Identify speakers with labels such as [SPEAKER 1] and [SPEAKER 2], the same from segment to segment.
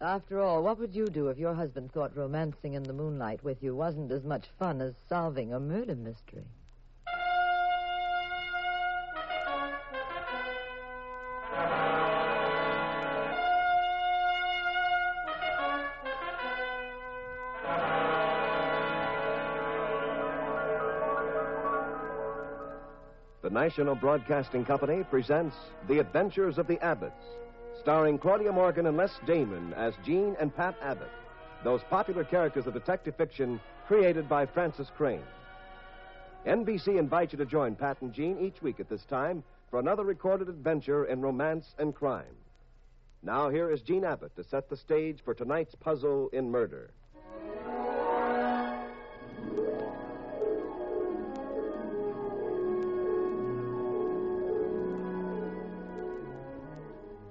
[SPEAKER 1] After all, what would you do if your husband thought romancing in the moonlight with you wasn't as much fun as solving a murder mystery?
[SPEAKER 2] The National Broadcasting Company presents The Adventures of the Abbotts, starring Claudia Morgan and Les Damon as Jean and Pat Abbott, those popular characters of detective fiction created by Francis Crane. NBC invites you to join Pat and Jean each week at this time for another recorded adventure in romance and crime. Now here is Jean Abbott to set the stage for tonight's puzzle in murder.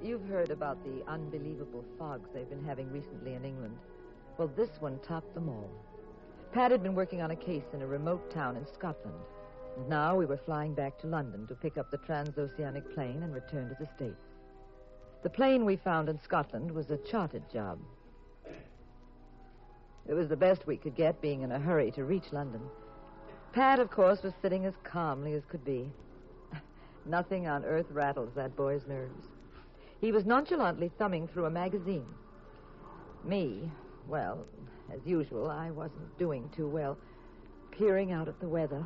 [SPEAKER 1] You've heard about the unbelievable fogs they've been having recently in England. Well, this one topped them all. Pat had been working on a case in a remote town in Scotland. And now we were flying back to London to pick up the transoceanic plane and return to the States. The plane we found in Scotland was a chartered job. It was the best we could get, being in a hurry to reach London. Pat, of course, was sitting as calmly as could be. Nothing on earth rattles that boy's nerves. He was nonchalantly thumbing through a magazine. Me, well, as usual, I wasn't doing too well, peering out at the weather.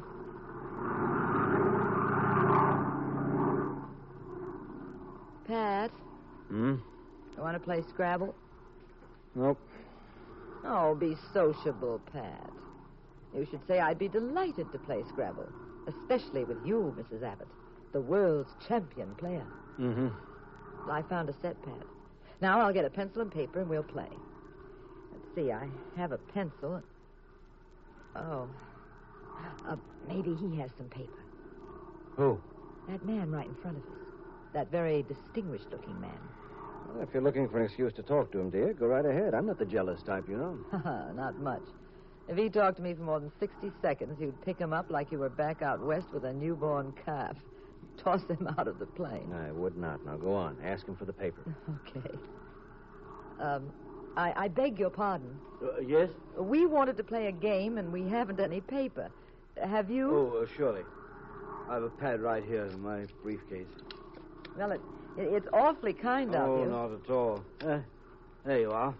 [SPEAKER 1] Pat?
[SPEAKER 3] Hmm?
[SPEAKER 1] You want to play Scrabble?
[SPEAKER 3] Nope.
[SPEAKER 1] Oh, be sociable, Pat. You should say I'd be delighted to play Scrabble, especially with you, Mrs. Abbott, the world's champion player.
[SPEAKER 3] Mm-hmm.
[SPEAKER 1] I found a set, Pat. Now I'll get a pencil and paper and we'll play. Let's see, I have a pencil. Oh. Maybe he has some paper.
[SPEAKER 3] Who?
[SPEAKER 1] That man right in front of us. That very distinguished-looking man.
[SPEAKER 3] Well, if you're looking for an excuse to talk to him, dear, go right ahead. I'm not the jealous type, you know.
[SPEAKER 1] Not much. If he talked to me for more than 60 seconds, you'd pick him up like you were back out west with a newborn calf. Toss him out of the plane.
[SPEAKER 3] I would not. Now, go on. Ask him for the paper.
[SPEAKER 1] Okay. I beg your pardon.
[SPEAKER 3] Yes?
[SPEAKER 1] We wanted to play a game, and we haven't any paper. Have you?
[SPEAKER 4] Oh, surely. I have a pad right here in my briefcase.
[SPEAKER 1] Well, it's awfully kind of you.
[SPEAKER 4] Oh, not at all. There you are.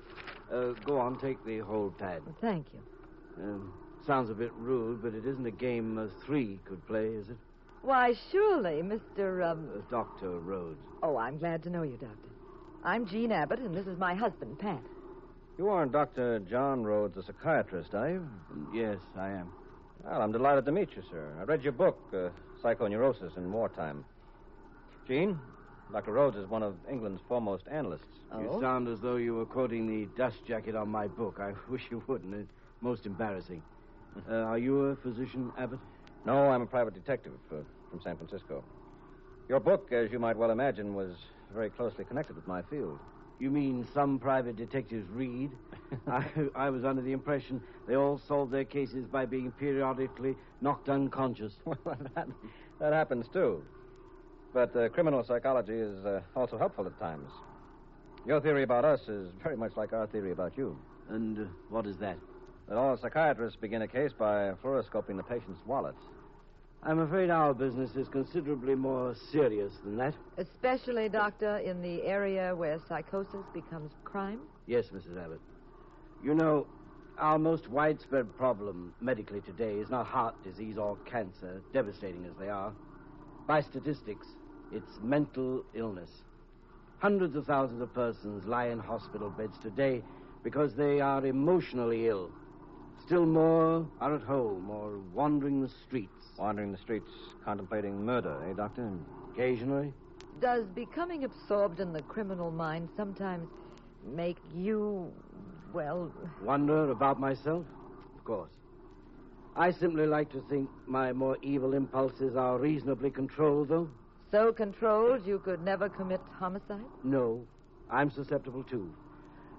[SPEAKER 4] Go on, take the whole pad.
[SPEAKER 1] Thank you.
[SPEAKER 4] Sounds a bit rude, but it isn't a game three could play, is it?
[SPEAKER 1] Why, surely, Mr.
[SPEAKER 4] Dr. Rhodes.
[SPEAKER 1] Oh, I'm glad to know you, Doctor. I'm Jean Abbott, and this is my husband, Pat.
[SPEAKER 3] You aren't Dr. John Rhodes, a psychiatrist, are you?
[SPEAKER 4] Yes, I am.
[SPEAKER 3] Well, I'm delighted to meet you, sir. I read your book, Psychoneurosis in Wartime. Jean, Dr. Rhodes is one of England's foremost analysts.
[SPEAKER 1] Oh?
[SPEAKER 4] You sound as though you were quoting the dust jacket on my book. I wish you wouldn't. It's most embarrassing. Are you a physician, Abbott?
[SPEAKER 3] No, I'm a private detective from San Francisco. Your book, as you might well imagine, was very closely connected with my field.
[SPEAKER 4] You mean some private detectives read? I was under the impression they all solved their cases by being periodically knocked unconscious.
[SPEAKER 3] Well, that happens, too. But criminal psychology is also helpful at times. Your theory about us is very much like our theory about you.
[SPEAKER 4] And what is that?
[SPEAKER 3] That all psychiatrists begin a case by fluoroscoping the patient's wallet.
[SPEAKER 4] I'm afraid our business is considerably more serious than that.
[SPEAKER 1] Especially, Doctor, in the area where psychosis becomes crime?
[SPEAKER 4] Yes, Mrs. Abbott. You know, our most widespread problem medically today is not heart disease or cancer, devastating as they are. By statistics, it's mental illness. Hundreds of thousands of persons lie in hospital beds today because they are emotionally ill. Still more are at home or wandering the streets.
[SPEAKER 3] Wandering the streets, contemplating murder, eh, Doctor?
[SPEAKER 4] Occasionally.
[SPEAKER 1] Does becoming absorbed in the criminal mind sometimes make you, well...
[SPEAKER 4] Wonder about myself? Of course. I simply like to think my more evil impulses are reasonably controlled, though.
[SPEAKER 1] So controlled you could never commit homicide?
[SPEAKER 4] No, I'm susceptible, too.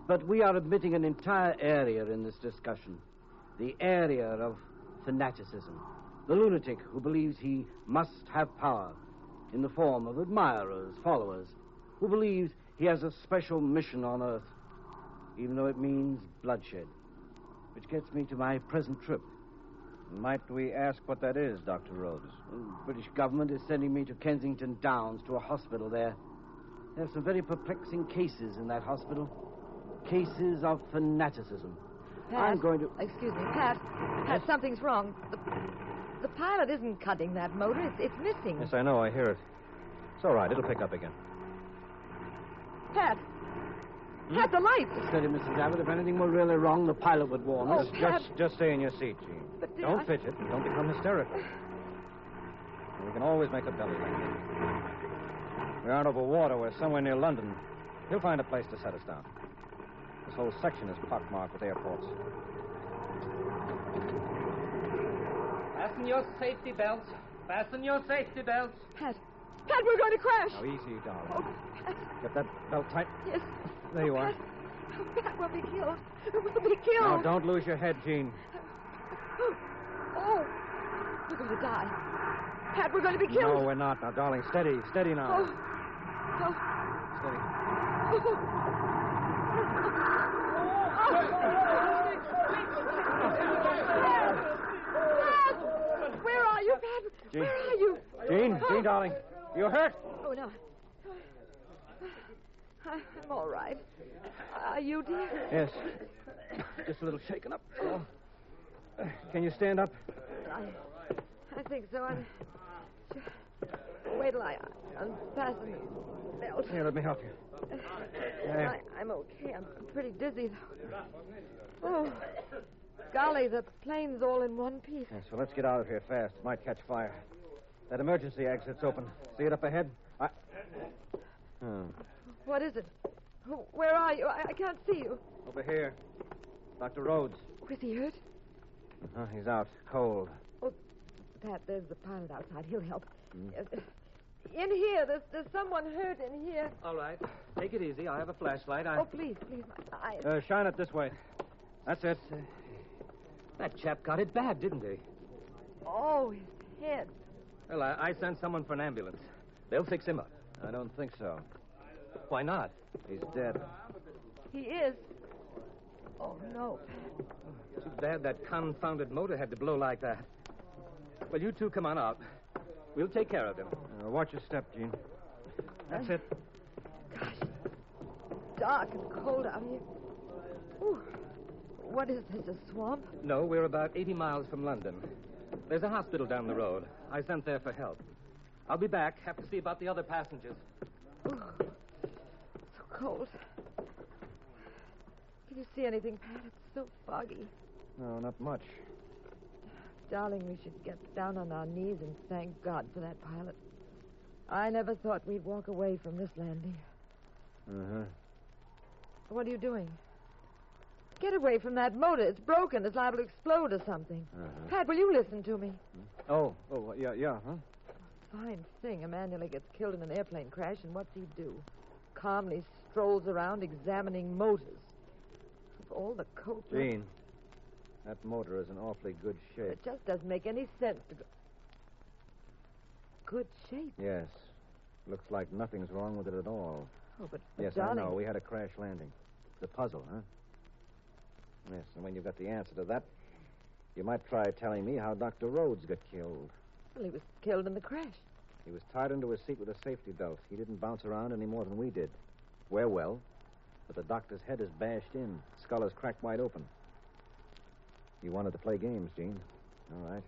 [SPEAKER 4] But we are admitting an entire area in this discussion. The area of fanaticism. The lunatic who believes he must have power in the form of admirers, followers, who believes he has a special mission on Earth. even though it means bloodshed. Which gets me to my present trip.
[SPEAKER 3] Might we ask what that is, Dr. Rhodes?
[SPEAKER 4] The British government is sending me to Kensington Downs, to a hospital there. There are some very perplexing cases in that hospital. Cases of fanaticism.
[SPEAKER 1] Pat,
[SPEAKER 4] I'm going to...
[SPEAKER 1] Excuse me, Pat. Pat, something's wrong. The pilot isn't cutting that motor. It's missing.
[SPEAKER 3] Yes, I know. I hear it. It's all right. It'll pick up again.
[SPEAKER 1] Pat. Pat, the lights.
[SPEAKER 4] Steady, Mrs. Abbott. If anything were really wrong, the pilot would warn us.
[SPEAKER 1] Pat.
[SPEAKER 3] Just stay in your seat, Jean.
[SPEAKER 1] But
[SPEAKER 3] Don't fidget and don't become hysterical. We can always make a belly landing. We aren't over water. We're somewhere near London. He'll find a place to set us down. This whole section is pockmarked with airports.
[SPEAKER 5] Fasten your safety belts. Fasten your safety belts.
[SPEAKER 1] Pat, we're going to crash.
[SPEAKER 3] Now, easy, darling.
[SPEAKER 1] Oh, Pat.
[SPEAKER 3] Get that belt tight.
[SPEAKER 1] Yes.
[SPEAKER 3] There you are.
[SPEAKER 1] Pat, we'll be killed. We'll be killed.
[SPEAKER 3] Now, don't lose your head, Jean.
[SPEAKER 1] Oh, we're going to die. Pat, we're going to be killed.
[SPEAKER 3] No, we're not. Now, darling, steady. Steady now.
[SPEAKER 1] Oh.
[SPEAKER 3] Steady.
[SPEAKER 1] Where are you, Pat?
[SPEAKER 3] Jean.
[SPEAKER 1] Where are you?
[SPEAKER 3] Jean, darling. You hurt?
[SPEAKER 1] Oh, no. I'm all right. Are you, dear?
[SPEAKER 3] Yes. Just a little shaken up. Oh. Can you stand up?
[SPEAKER 1] I think so. Wait till I unfasten the belt.
[SPEAKER 3] Here, let me help you. There.
[SPEAKER 1] I'm okay. I'm pretty dizzy, though. Oh, golly, the plane's all in one piece.
[SPEAKER 3] Yes, well, let's get out of here fast. It might catch fire. That emergency exit's open. See it up ahead?
[SPEAKER 1] What is it? Where are you? I can't see you.
[SPEAKER 3] Over here. Dr. Rhodes.
[SPEAKER 1] Was he hurt?
[SPEAKER 3] He's out. Cold.
[SPEAKER 1] Oh, Pat, there's the pilot outside. He'll help. In here. There's someone hurt in here.
[SPEAKER 5] All right. Take it easy. I have a flashlight.
[SPEAKER 1] Oh, please. My eyes.
[SPEAKER 3] Shine it this way. That's it.
[SPEAKER 5] That chap got it bad, didn't he?
[SPEAKER 1] Oh, his head.
[SPEAKER 5] Well, I sent someone for an ambulance. They'll fix him up.
[SPEAKER 3] I don't think so.
[SPEAKER 5] Why not?
[SPEAKER 3] He's dead.
[SPEAKER 1] He is. Oh, no.
[SPEAKER 5] Too bad that confounded motor had to blow like that. Well, you two come on out. We'll take care of him.
[SPEAKER 3] Watch your step, Jean. That's it.
[SPEAKER 1] Gosh. Dark and cold out here. Ooh. What is this, a swamp?
[SPEAKER 5] No, we're about 80 miles from London. There's a hospital down the road. I sent there for help. I'll be back. Have to see about the other passengers.
[SPEAKER 1] Ooh. So cold. Can you see anything, Pat? It's so foggy.
[SPEAKER 3] No, not much.
[SPEAKER 1] Darling, we should get down on our knees and thank God for that pilot. I never thought we'd walk away from this landing.
[SPEAKER 3] Uh-huh.
[SPEAKER 1] What are you doing? Get away from that motor. It's broken. It's liable to explode or something.
[SPEAKER 3] Uh-huh.
[SPEAKER 1] Pat, will you listen to me?
[SPEAKER 3] Oh, yeah, huh?
[SPEAKER 1] Fine thing. A man nearly gets killed in an airplane crash, and what's he do? Calmly strolls around examining motors. Of all the coat...
[SPEAKER 3] Jean, that motor is in awfully good shape.
[SPEAKER 1] It just doesn't make any sense to go... Good shape?
[SPEAKER 3] Yes. Looks like nothing's wrong with it at all.
[SPEAKER 1] Oh, but
[SPEAKER 3] Yes,
[SPEAKER 1] darling...
[SPEAKER 3] I know. We had a crash landing. It's a puzzle, huh? Yes, and when you've got the answer to that, you might try telling me how Dr. Rhodes got killed.
[SPEAKER 1] Well, he was killed in the crash.
[SPEAKER 3] He was tied into his seat with a safety belt. He didn't bounce around any more than we did. We're well, but the doctor's head is bashed in. Skull is cracked wide open. You wanted to play games, Jean. All right.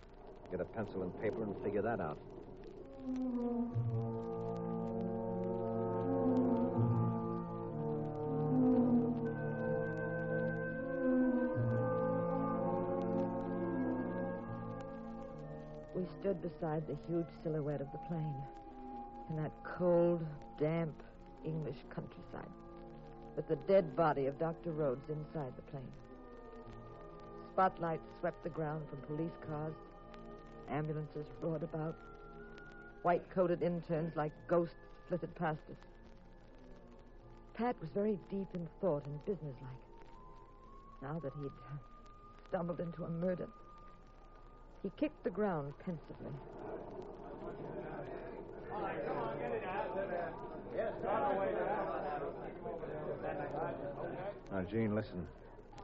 [SPEAKER 3] Get a pencil and paper and figure that out.
[SPEAKER 1] We stood beside the huge silhouette of the plane in that cold, damp English countryside with the dead body of Dr. Rhodes inside the plane. Spotlights swept the ground from police cars. Ambulances roared about. White-coated interns like ghosts flitted past us. Pat was very deep in thought and businesslike. Now that he'd stumbled into a murder, he kicked the ground pensively.
[SPEAKER 6] All right, come on, get it out. Yes, start away.
[SPEAKER 3] Now, Gene, listen.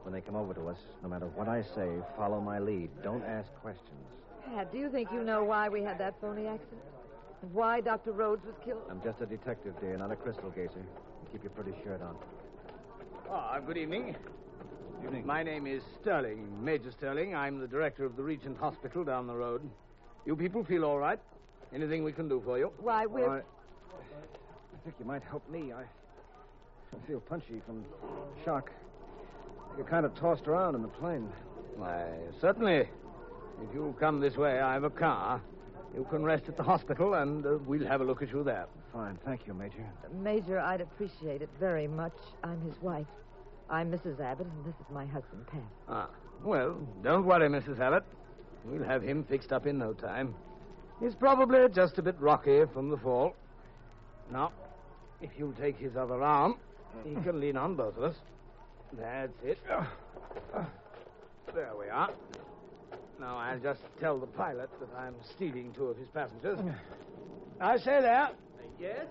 [SPEAKER 3] When they come over to us, no matter what I say, follow my lead. Don't ask questions.
[SPEAKER 1] Pat, do you think you know why we had that phony accident? And why Dr. Rhodes was killed?
[SPEAKER 3] I'm just a detective, dear, not a crystal gazer. Keep your pretty shirt on.
[SPEAKER 6] Good evening.
[SPEAKER 3] Evening.
[SPEAKER 6] My name is Sterling, Major Sterling. I'm the director of the Regent Hospital down the road. You people feel all right? Anything we can do for you?
[SPEAKER 1] Why, we're...
[SPEAKER 3] I think you might help me. I feel punchy from shock. I get kind of tossed around in the plane.
[SPEAKER 6] Why, certainly. If you'll come this way, I have a car. You can rest at the hospital, and we'll have a look at you there.
[SPEAKER 3] Fine. Thank you, Major.
[SPEAKER 1] Major, I'd appreciate it very much. I'm his wife. I'm Mrs. Abbott, and this is my husband, Pat.
[SPEAKER 6] Well, don't worry, Mrs. Abbott. We'll have him fixed up in no time. He's probably just a bit rocky from the fall. Now, if you'll take his other arm, he can lean on both of us. That's it. There we are. Now, I'll just tell the pilot that I'm stealing 2 of his passengers. I say there. Yes?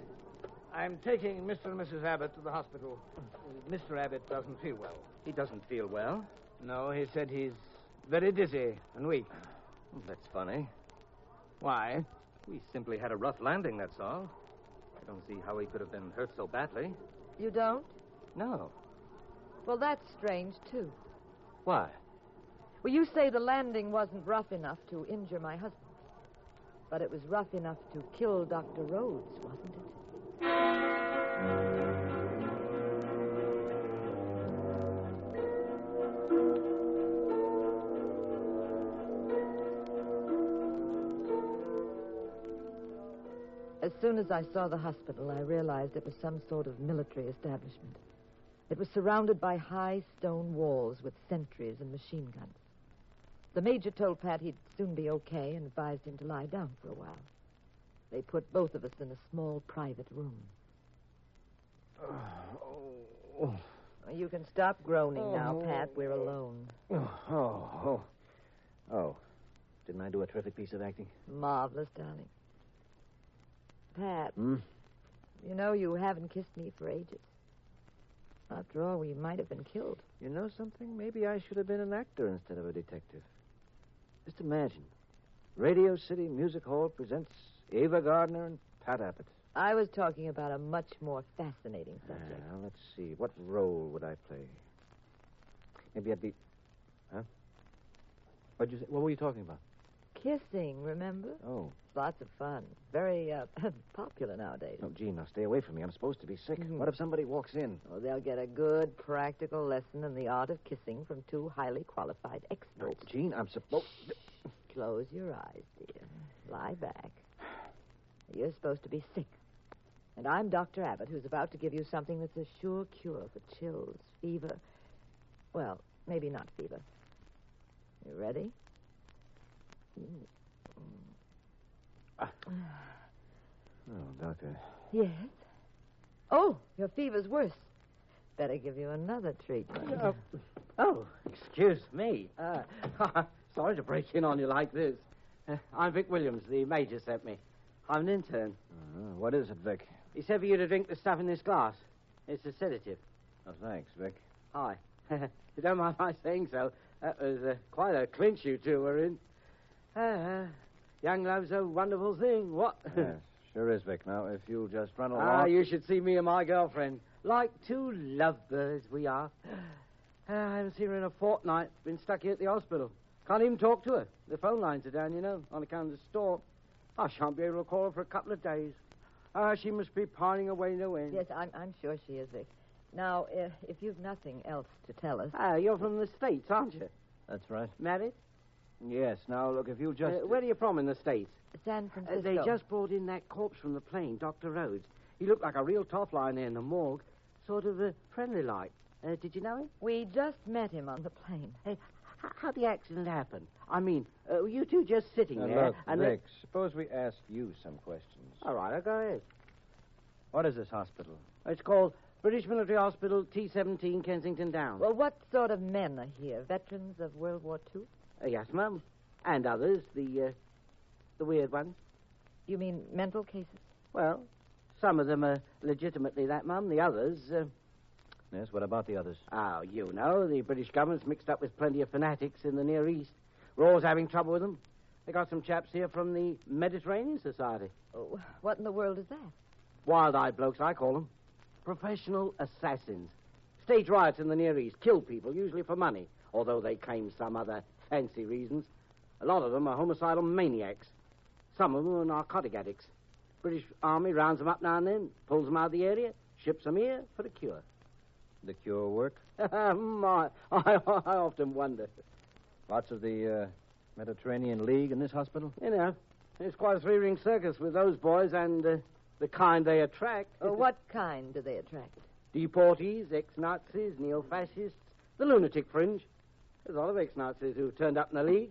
[SPEAKER 6] I'm taking Mr. and Mrs. Abbott to the hospital. Mr. Abbott doesn't feel well.
[SPEAKER 5] He doesn't feel well.
[SPEAKER 6] No, he said he's very dizzy and weak.
[SPEAKER 5] That's funny.
[SPEAKER 6] Why?
[SPEAKER 5] We simply had a rough landing, that's all. I don't see how he could have been hurt so badly.
[SPEAKER 1] You don't?
[SPEAKER 5] No.
[SPEAKER 1] Well, that's strange, too.
[SPEAKER 5] Why?
[SPEAKER 1] Well, you say the landing wasn't rough enough to injure my husband. But it was rough enough to kill Dr. Rhodes, wasn't it? As soon as I saw the hospital, I realized it was some sort of military establishment. It was surrounded by high stone walls with sentries and machine guns. The major told Pat he'd soon be okay and advised him to lie down for a while. They put both of us in a small private room. You can stop groaning now, Pat. We're alone.
[SPEAKER 3] Oh. Didn't I do a terrific piece of acting?
[SPEAKER 1] Marvelous, darling. Pat, you know you haven't kissed me for ages. After all, we might have been killed.
[SPEAKER 3] You know something? Maybe I should have been an actor instead of a detective. Just imagine. Radio City Music Hall presents Ava Gardner and Pat Abbott.
[SPEAKER 1] I was talking about a much more fascinating subject.
[SPEAKER 3] Now, let's see. What role would I play? Maybe I'd be... Huh? What'd you say? What were you talking about?
[SPEAKER 1] Kissing, remember?
[SPEAKER 3] Oh.
[SPEAKER 1] Lots of fun. Very popular nowadays.
[SPEAKER 3] Oh, Gene, now stay away from me. I'm supposed to be sick. What if somebody walks in?
[SPEAKER 1] Well, they'll get a good practical lesson in the art of kissing from 2 highly qualified experts.
[SPEAKER 3] No, Gene, I'm supposed...
[SPEAKER 1] Close your eyes, dear. Lie back. You're supposed to be sick. And I'm Dr. Abbott, who's about to give you something that's a sure cure for chills, fever. Well, maybe not fever. You ready?
[SPEAKER 3] Oh, Doctor.
[SPEAKER 1] Yes? Oh, your fever's worse. Better give you another treatment.
[SPEAKER 4] Excuse me. Sorry to break in on you like this. I'm Vic Williams. The major sent me. I'm an intern.
[SPEAKER 3] What is it, Vic?
[SPEAKER 4] He said for you to drink the stuff in this glass. It's a sedative.
[SPEAKER 3] Oh, thanks, Vic.
[SPEAKER 4] Hi. You don't mind my saying so. That was quite a clinch you 2 were in. Young love's a wonderful thing. What?
[SPEAKER 3] Yes, sure is, Vic. Now, if you'll just run along...
[SPEAKER 4] You should see me and my girlfriend. Like 2 lovebirds we are. I haven't seen her in a fortnight. Been stuck here at the hospital. Can't even talk to her. The phone lines are down, you know, on account of the storm. I shan't be able to call her for a couple of days. She must be pining away no end.
[SPEAKER 1] Yes, I'm sure she is, Vic. Now, if you've nothing else to tell us...
[SPEAKER 4] You're from the States, aren't you?
[SPEAKER 3] That's right.
[SPEAKER 4] Married?
[SPEAKER 3] Yes. Now, look, if you'll just...
[SPEAKER 4] Where are you from in the States?
[SPEAKER 1] San Francisco.
[SPEAKER 4] They just brought in that corpse from the plane, Dr. Rhodes. He looked like a real top line there in the morgue. Sort of friendly-like. Did you know him?
[SPEAKER 1] We just met him on the plane.
[SPEAKER 4] How'd the accident happen? I mean, were you 2 just sitting there?
[SPEAKER 3] Look,
[SPEAKER 4] and
[SPEAKER 3] Vic, suppose we ask you some questions.
[SPEAKER 4] All right, I'll go ahead.
[SPEAKER 3] What is this hospital?
[SPEAKER 4] It's called British Military Hospital, T-17, Kensington Downs.
[SPEAKER 1] Well, what sort of men are here? Veterans of World War II?
[SPEAKER 4] Yes, ma'am. And others, the weird ones.
[SPEAKER 1] You mean mental cases?
[SPEAKER 4] Well, some of them are legitimately that, ma'am. The others,
[SPEAKER 3] Yes, what about the others?
[SPEAKER 4] Oh, you know, the British government's mixed up with plenty of fanatics in the Near East. We're always having trouble with them. They got some chaps here from the Mediterranean Society.
[SPEAKER 1] Oh, what in the world is that?
[SPEAKER 4] Wild-eyed blokes, I call them. Professional assassins. Stage riots in the Near East, kill people, usually for money, although they claim some other fancy reasons. A lot of them are homicidal maniacs. Some of them are narcotic addicts. British Army rounds them up now and then, pulls them out of the area, ships them here for the cure.
[SPEAKER 3] The cure work?
[SPEAKER 4] I often wonder.
[SPEAKER 3] Lots of the Mediterranean League in this hospital?
[SPEAKER 4] You know, it's quite a three-ring circus with those boys and the kind they attract.
[SPEAKER 1] What kind do they attract?
[SPEAKER 4] Deportees, ex-Nazis, neo-fascists, the lunatic fringe. There's a lot of ex-Nazis who turned up in the League.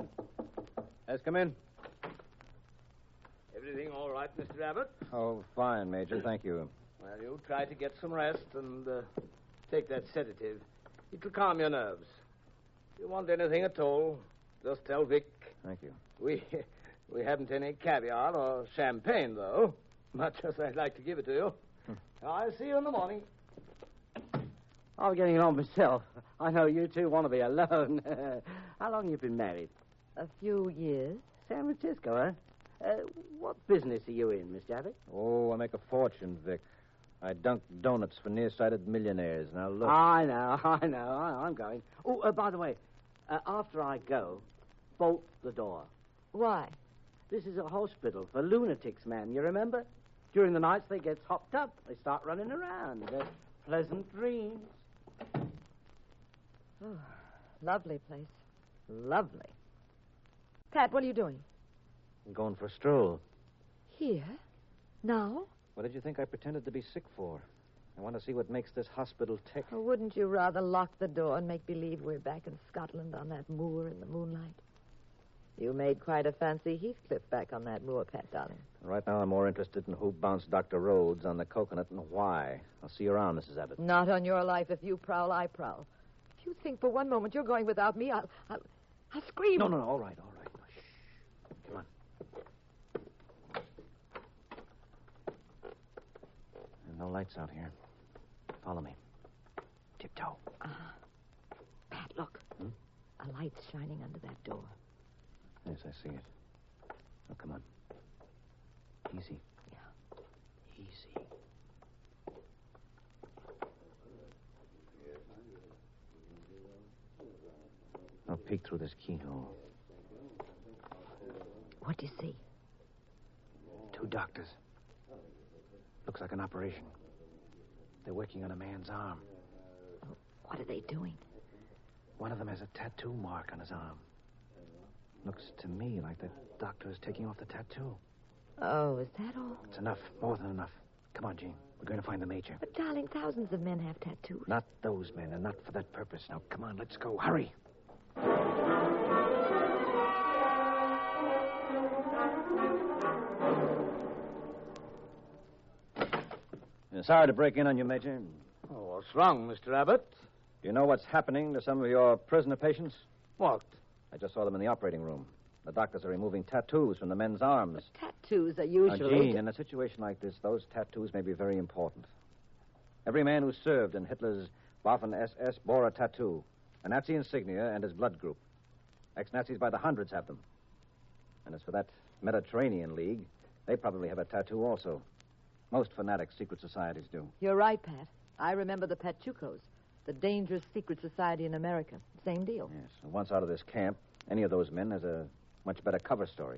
[SPEAKER 3] Let's come in.
[SPEAKER 6] Everything all right, Mr. Abbott?
[SPEAKER 3] Oh, fine, Major. Thank you.
[SPEAKER 6] Well, you try to get some rest and take that sedative. It'll calm your nerves. If you want anything at all, just tell Vic.
[SPEAKER 3] Thank you.
[SPEAKER 6] We haven't any caviar or champagne, though, much as I'd like to give it to you. I'll see you in the morning.
[SPEAKER 4] I'm getting along myself. I know you two want to be alone. How long have you been married?
[SPEAKER 1] A few years.
[SPEAKER 4] San Francisco, huh? What business are you in, Mr. Abbott?
[SPEAKER 3] Oh, I make a fortune, Vic. I dunk donuts for nearsighted millionaires. Now, look.
[SPEAKER 4] I know. I'm going. Oh, by the way, after I go, bolt the door.
[SPEAKER 1] Why?
[SPEAKER 4] This is a hospital for lunatics, man. You remember? During the nights, they get hopped up. They start running around. Pleasant dreams.
[SPEAKER 1] Oh, lovely place. Lovely. Pat, what are you doing?
[SPEAKER 3] I'm going for a stroll.
[SPEAKER 1] Here? Now?
[SPEAKER 3] What did you think I pretended to be sick for? I want to see what makes this hospital tick.
[SPEAKER 1] Or wouldn't you rather lock the door and make believe we're back in Scotland on that moor in the moonlight? You made quite a fancy Heathcliff back on that moor, Pat, darling.
[SPEAKER 3] Right now, I'm more interested in who bounced Dr. Rhodes on the coconut and why. I'll see you around, Mrs. Abbott.
[SPEAKER 1] Not on your life. If you prowl, I prowl. If you think for one moment you're going without me, I'll scream.
[SPEAKER 3] No, all right. Shh. Come on. There are no lights out here. Follow me. Tiptoe.
[SPEAKER 1] Pat, look. A light's shining under that door.
[SPEAKER 3] Yes, I see it. Oh, come on. Easy.
[SPEAKER 1] Yeah.
[SPEAKER 3] Easy. I'll peek through this keyhole.
[SPEAKER 1] What do you see?
[SPEAKER 3] 2 doctors. Looks like an operation. They're working on a man's arm.
[SPEAKER 1] What are they doing?
[SPEAKER 3] One of them has a tattoo mark on his arm. Looks to me like the doctor is taking off the tattoo.
[SPEAKER 1] Oh, is that all?
[SPEAKER 3] It's enough. More than enough. Come on, Jean. We're going to find the major.
[SPEAKER 1] But, darling, thousands of men have tattoos.
[SPEAKER 3] Not those men, and not for that purpose. Now, come on, let's go. Hurry. Sorry to break in on you, Major.
[SPEAKER 6] Oh, what's wrong, Mr. Abbott?
[SPEAKER 3] Do you know what's happening to some of your prisoner patients?
[SPEAKER 6] What?
[SPEAKER 3] I just saw them in the operating room. The doctors are removing tattoos from the men's arms.
[SPEAKER 1] Tattoos are
[SPEAKER 3] Now,
[SPEAKER 1] usually...
[SPEAKER 3] Jean, in a situation like this, those tattoos may be very important. Every man who served in Hitler's Waffen-SS bore a tattoo, a Nazi insignia and his blood group. Ex-Nazis by the hundreds have them. And as for that Mediterranean League, they probably have a tattoo also. Most fanatic secret societies do.
[SPEAKER 1] You're right, Pat. I remember the Pachucos, the dangerous secret society in America. Same deal.
[SPEAKER 3] Yes. And once out of this camp, any of those men has a much better cover story.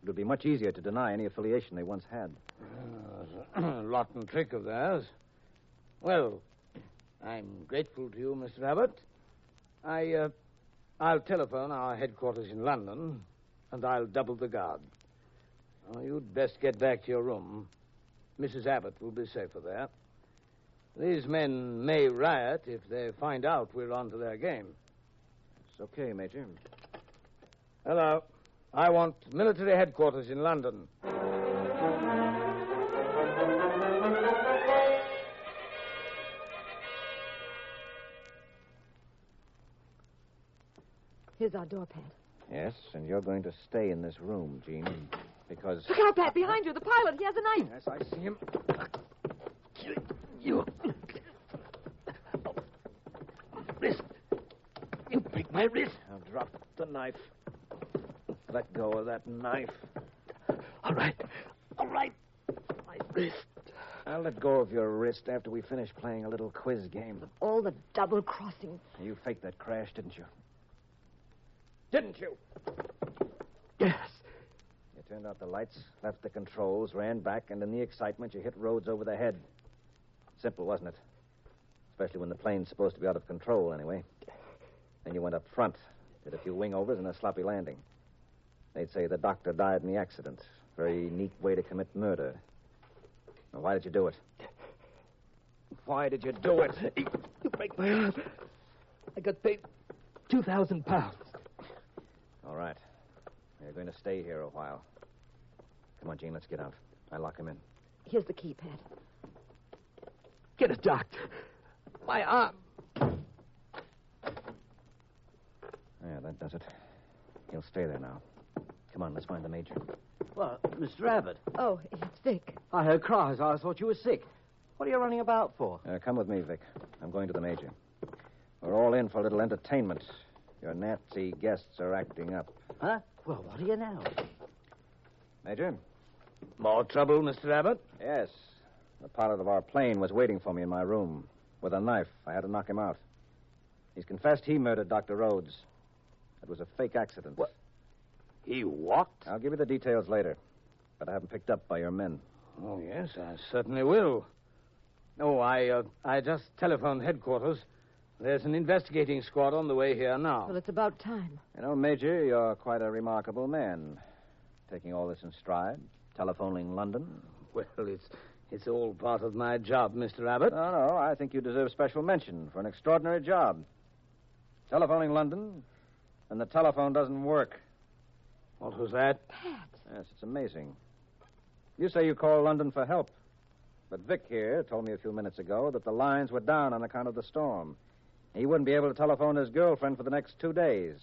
[SPEAKER 3] It would be much easier to deny any affiliation they once had.
[SPEAKER 6] A rotten trick of theirs. Well, I'm grateful to you, Mr. Abbott. I'll telephone our headquarters in London, and I'll double the guard. Oh, you'd best get back to your room. Mrs. Abbott will be safer there. These men may riot if they find out we're onto their game.
[SPEAKER 3] It's okay, Major.
[SPEAKER 6] Hello. I want military headquarters in London.
[SPEAKER 1] Here's our door, Pat.
[SPEAKER 3] Yes, and you're going to stay in this room, Jean, because...
[SPEAKER 1] Look out, Pat, behind you. The pilot, he has a knife.
[SPEAKER 3] Yes, I see him. You.
[SPEAKER 6] wrist. You break my wrist.
[SPEAKER 3] Now drop the knife. Let go of that knife.
[SPEAKER 6] All right. My wrist.
[SPEAKER 3] I'll let go of your wrist after we finish playing a little quiz game.
[SPEAKER 1] All the double-crossing.
[SPEAKER 3] You faked that crash, didn't you? Didn't you?
[SPEAKER 6] Yes.
[SPEAKER 3] You turned out the lights, left the controls, ran back, and in the excitement, you hit Rhodes over the head. Simple, wasn't it? Especially when the plane's supposed to be out of control, anyway. Then you went up front, did a few wing-overs and a sloppy landing. They'd say the doctor died in the accident. Very neat way to commit murder. Now, why did you do it? Why did you do it?
[SPEAKER 6] You break my arm. I got paid 2,000 pounds.
[SPEAKER 3] All right. You're going to stay here a while. Come on, Gene, let's get out. I lock him in.
[SPEAKER 1] Here's the key, Pat.
[SPEAKER 6] Get a doctor. My arm.
[SPEAKER 3] Yeah, that does it. He'll stay there now. Come on, let's find the major.
[SPEAKER 4] Well, Mr. Abbott,
[SPEAKER 1] Oh, it's Vic.
[SPEAKER 4] I heard cries. I thought you were sick. What are you running about for?
[SPEAKER 3] Come with me, Vic. I'm going to the major. We're all in for a little entertainment. Your Nazi guests are acting up.
[SPEAKER 4] Huh? Well, what do you know?
[SPEAKER 3] Major?
[SPEAKER 6] More trouble, Mr. Abbott?
[SPEAKER 3] Yes. The pilot of our plane was waiting for me in my room with a knife. I had to knock him out. He's confessed he murdered Dr. Rhodes. It was a fake accident.
[SPEAKER 6] What? He walked?
[SPEAKER 3] I'll give you the details later, but I haven't picked up by your men.
[SPEAKER 6] Oh, yes, I certainly will. Oh, I just telephoned headquarters. There's an investigating squad on the way here now.
[SPEAKER 1] Well, it's about time.
[SPEAKER 3] You know, Major, you're quite a remarkable man. Taking all this in stride, telephoning London.
[SPEAKER 6] Well, it's all part of my job, Mr. Abbott.
[SPEAKER 3] No, I think you deserve special mention for an extraordinary job. Telephoning London, and the telephone doesn't work.
[SPEAKER 6] What was that?
[SPEAKER 1] Pat.
[SPEAKER 3] Yes, it's amazing. You say you called London for help. But Vic here told me a few minutes ago that the lines were down on account of the storm. He wouldn't be able to telephone his girlfriend for the next 2 days.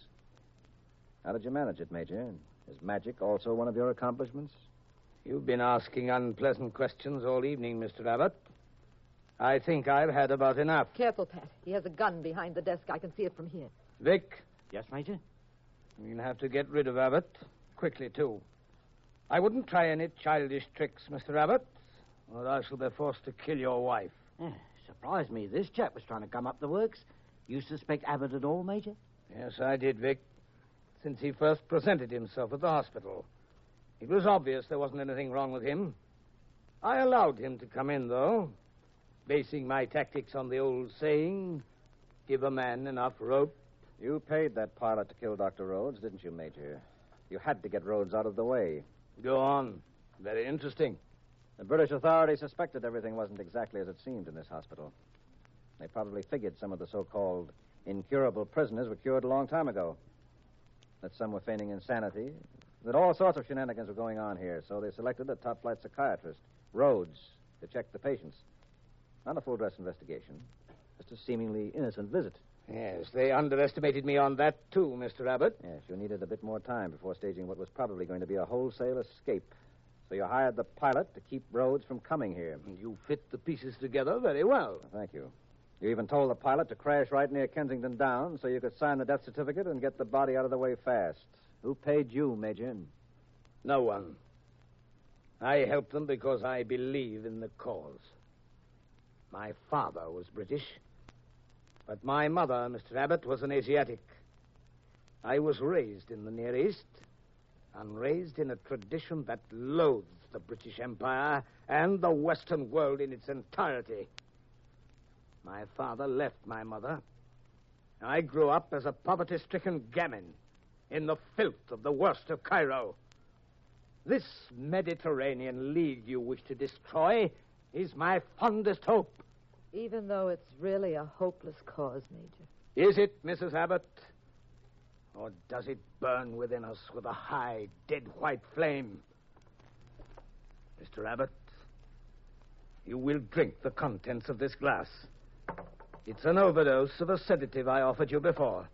[SPEAKER 3] How did you manage it, Major? Is magic also one of your accomplishments?
[SPEAKER 6] You've been asking unpleasant questions all evening, Mr. Abbott. I think I've had about enough.
[SPEAKER 1] Careful, Pat. He has a gun behind the desk. I can see it from here.
[SPEAKER 6] Vic,
[SPEAKER 4] Yes, Major?
[SPEAKER 6] we'll have to get rid of Abbott. Quickly, too. I wouldn't try any childish tricks, Mr. Abbott, or I shall be forced to kill your wife.
[SPEAKER 4] Yeah, surprised me. This chap was trying to gum up the works. You suspect Abbott at all, Major?
[SPEAKER 6] Yes, I did, Vic. Since he first presented himself at the hospital. It was obvious there wasn't anything wrong with him. I allowed him to come in, though, basing my tactics on the old saying, give a man enough rope.
[SPEAKER 3] You paid that pilot to kill Dr. Rhodes, didn't you, Major? You had to get Rhodes out of the way.
[SPEAKER 6] Go on. Very interesting.
[SPEAKER 3] The British authorities suspected everything wasn't exactly as it seemed in this hospital. They probably figured some of the so-called incurable prisoners were cured a long time ago. That some were feigning insanity. That all sorts of shenanigans were going on here, so they selected a top-flight psychiatrist, Rhodes, to check the patients. Not a full-dress investigation, just a seemingly innocent visit.
[SPEAKER 6] Yes, they underestimated me on that, too, Mr. Abbott.
[SPEAKER 3] Yes, you needed a bit more time before staging what was probably going to be a wholesale escape. So you hired the pilot to keep Rhodes from coming here.
[SPEAKER 6] You fit the pieces together very well.
[SPEAKER 3] Thank you. You even told the pilot to crash right near Kensington Downs so you could sign the death certificate and get the body out of the way fast. Who paid you, Major?
[SPEAKER 6] No one. I helped them because I believe in the cause. My father was British, but my mother, Mr. Abbott, was an Asiatic. I was raised in the Near East, and raised in a tradition that loathes the British Empire and the Western world in its entirety. My father left my mother. I grew up as a poverty-stricken gamin in the filth of the worst of Cairo. This Mediterranean League you wish to destroy is my fondest hope.
[SPEAKER 1] Even though it's really a hopeless cause, Major.
[SPEAKER 6] Is it, Mrs. Abbott? Or does it burn within us with a high, dead white flame? Mr. Abbott, you will drink the contents of this glass. It's an overdose of a sedative I offered you before.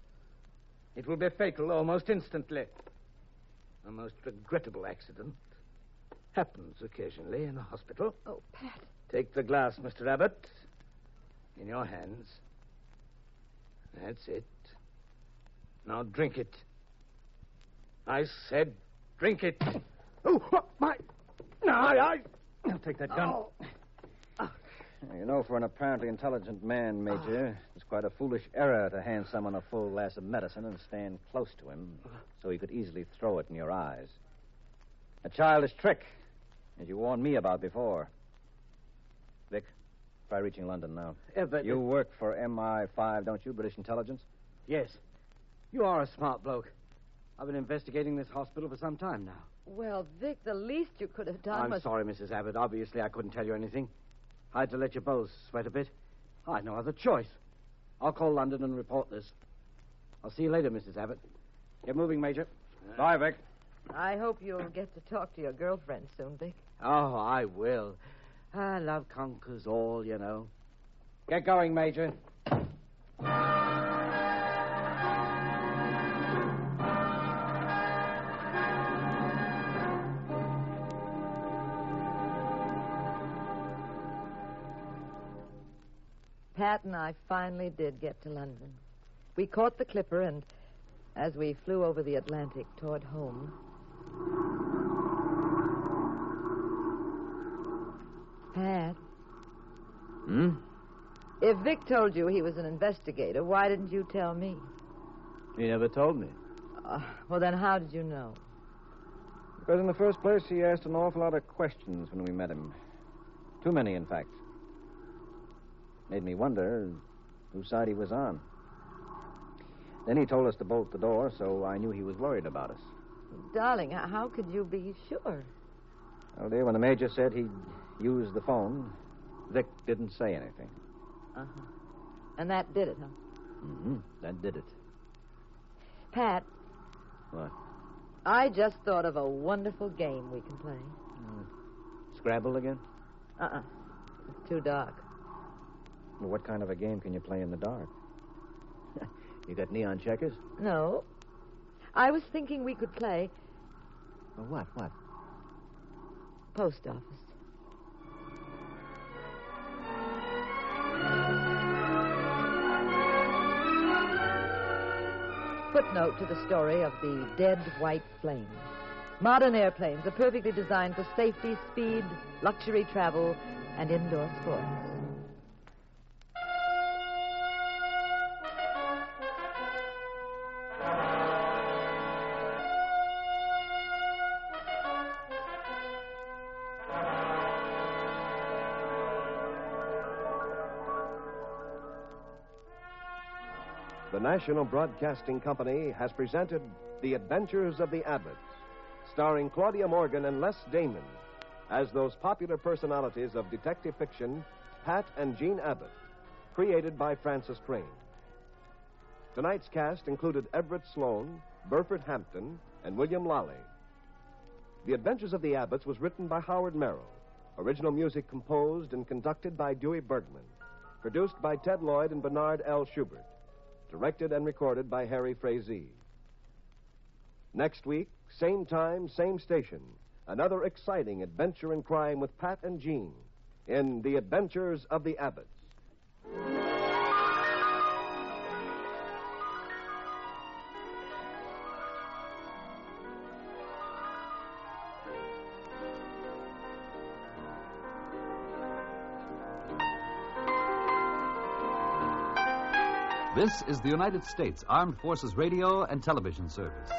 [SPEAKER 6] It will be fatal almost instantly. A most regrettable accident. Happens occasionally in a hospital.
[SPEAKER 1] Oh, Pat.
[SPEAKER 6] Take the glass, Mr. Abbott, in your hands. That's it. Now drink it. I said drink it. Oh, my... No, I'll take that gun.
[SPEAKER 3] Oh. You know, for an apparently intelligent man, Major, it's quite a foolish error to hand someone a full glass of medicine and stand close to him so he could easily throw it in your eyes. A childish trick, as you warned me about before. Vic, try reaching London now.
[SPEAKER 4] But...
[SPEAKER 3] You work for MI5, don't you, British Intelligence?
[SPEAKER 4] Yes. You are a smart bloke. I've been investigating this hospital for some time now.
[SPEAKER 1] Well, Vic, the least you could have done
[SPEAKER 4] I'm
[SPEAKER 1] was...
[SPEAKER 4] sorry, Mrs. Abbott. Obviously, I couldn't tell you anything. I had to let you both sweat a bit. I had no other choice. I'll call London and report this. I'll see you later, Mrs. Abbott. Get moving, Major.
[SPEAKER 3] Bye, Vic.
[SPEAKER 1] I hope you'll get to talk to your girlfriend soon, Vic.
[SPEAKER 4] Oh, I will. Love conquers all, you know. Get going, Major.
[SPEAKER 1] Pat and I finally did get to London. We caught the Clipper, and as we flew over the Atlantic toward home... Pat? If Vic told you he was an investigator, why didn't you tell me?
[SPEAKER 3] He never told me.
[SPEAKER 1] Well, then how did you know?
[SPEAKER 3] Because in the first place, he asked an awful lot of questions when we met him. Too many, in fact. Made me wonder whose side he was on. Then he told us to bolt the door, so I knew he was worried about us.
[SPEAKER 1] Darling, how could you be sure?
[SPEAKER 3] Well, dear, when the Major said he'd use the phone, Vic didn't say anything.
[SPEAKER 1] Uh-huh. And that did it, huh?
[SPEAKER 3] Mm-hmm. That did it.
[SPEAKER 1] Pat.
[SPEAKER 3] What?
[SPEAKER 1] I just thought of a wonderful game we can play.
[SPEAKER 3] Scrabble again?
[SPEAKER 1] Uh-uh. It's too dark.
[SPEAKER 3] Well, what kind of a game can you play in the dark? You got neon checkers?
[SPEAKER 1] No. I was thinking we could play...
[SPEAKER 3] Well, what?
[SPEAKER 1] Post office. Footnote to the story of the Dead White Flame. Modern airplanes are perfectly designed for safety, speed, luxury travel, and indoor sports.
[SPEAKER 2] The National Broadcasting Company has presented The Adventures of the Abbotts, starring Claudia Morgan and Les Damon as those popular personalities of detective fiction, Pat and Jean Abbott, created by Francis Crane. Tonight's cast included Everett Sloane, Burford Hampton, and William Lally. The Adventures of the Abbotts was written by Howard Merrill, original music composed and conducted by Dewey Bergman, produced by Ted Lloyd and Bernard L. Schubert, directed and recorded by Harry Frazee. Next week, same time, same station, another exciting adventure in crime with Pat and Jean in The Adventures of the Abbotts.
[SPEAKER 7] This is the United States Armed Forces Radio and Television Service.